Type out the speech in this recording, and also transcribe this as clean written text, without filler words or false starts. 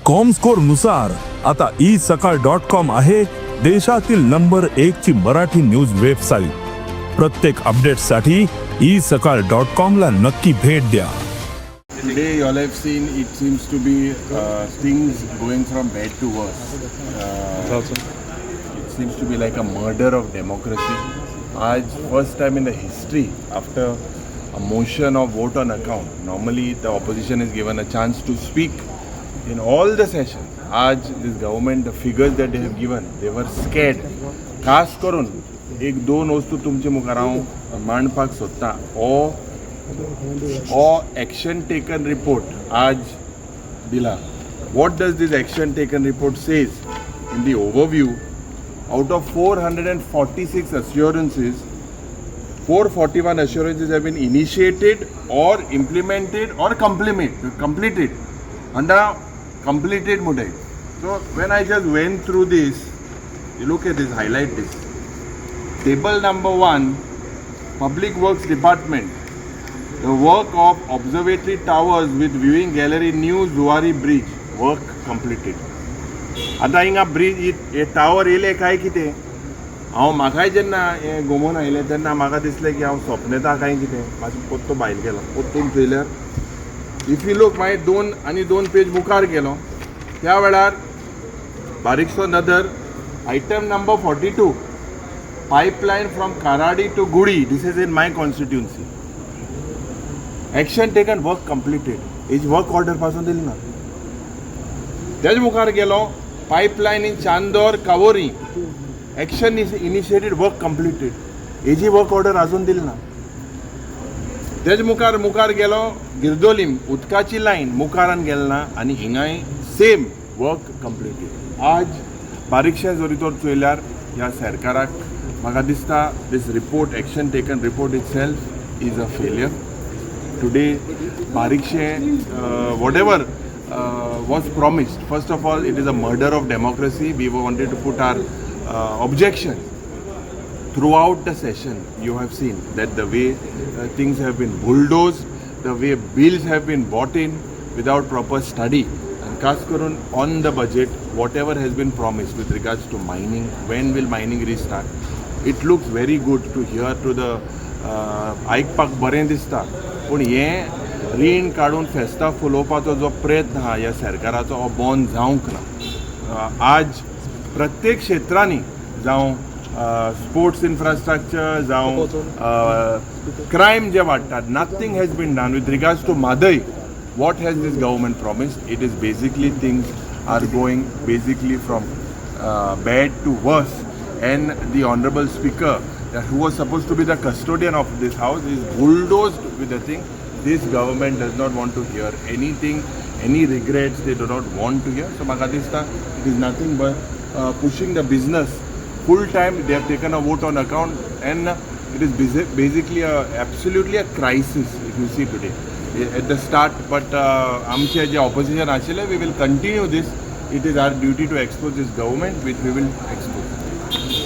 Comscore नुसार आता isakal.com आहे देशातील नंबर 1 ची मराठी न्यूज वेबसाईट. प्रत्येक अपडेटसाठी isakal.com ला नक्की भेट द्या. Today, you all have seen, it seems to be things going from bad to worse. It seems to be like a murder of democracy. आज first time in the history, after a motion of vote on account, normally the opposition is given a chance to speak in all the sessions. आज this government, the figures that they have given, they were scared. खास करून एक दोन वस्तू तुमचे मुखार हांव मांडपाक सोदतां. Action taken report आज दिला. What does this action taken report says? In the overview, out of 446 assurances, 441 assurances have been initiated or implemented or completed. And completed mode. So when I just went through this, you look at this, highlight this. Table number 1, Public Works Department. The work of observatory towers with viewing gallery, new Zuari Bridge, work completed. आता हिंगा bridge हे tower येयले काय कितें हांव म्हाकाय जेन्ना हे घुमून आयलें तेन्ना म्हाका दिसलें की हांव सपनेता काय कितें. म्हाजो पत्तो भायर गेलो. पत्तून पळयल्यार इफ यू लूक मागीर दोन पेज मुखार गेलो त्या वेळार बारीकसो नदर item number 42 pipeline from Karadi to Gudi. This is in my constituency. Action taken, work completed. हेजी वर्क ऑर्डर पासून दिली ना. तेज मुखार गेलो pipeline in Chandor Kavori. Action initiated, work completed. हेजी वर्क ऑर्डर आजून दिली ना. तेज मुखार गेलो गिरदोलीम उदकाची लायन मुखारान गेल ना आनी हिंगाय सेम वर्क कंप्लीटेड. आज बारीकशें जरी तर चोयल्यार ह्या सरकाराक म्हाका दिसता this report, action taken report itself is a failure. Today बारीकशें whatever was promised, first of all it is a murder of democracy. We wanted to put our objection. Throughout the session you have seen that the way things have been bulldozed, the way bills have been bought in without proper study, and खास करून on the budget whatever has been promised with regards to mining, when will mining restart, it looks very good to hear to the आयकपाक बरें दिसता. पूण हें रीण काडून फेस्तां फुलोवपाचो जो प्रयत्न आहा ह्या सरकाराचो हो बंद जावंक ना. आज प्रत्येक क्षेत्रांनी जावं स्पोर्ट्स इन्फ्रास्ट्रक्चर जावं क्रायम जे वाडटात, nothing has been done with regards to Mhadei. What has this government promised? It is basically things are going basically from bad to worse, and the honorable speaker who was supposed to be the custodian of this house is bulldozed with the thing. This government does not want to hear anything, any regrets they do not want to hear. So Magadista, it is nothing but pushing the business full time. They have taken a vote on account, and it is basically absolutely a crisis if you see today at the start. But amche je opposition ashile, we will continue this. It is our duty to expose this government, which we will expose.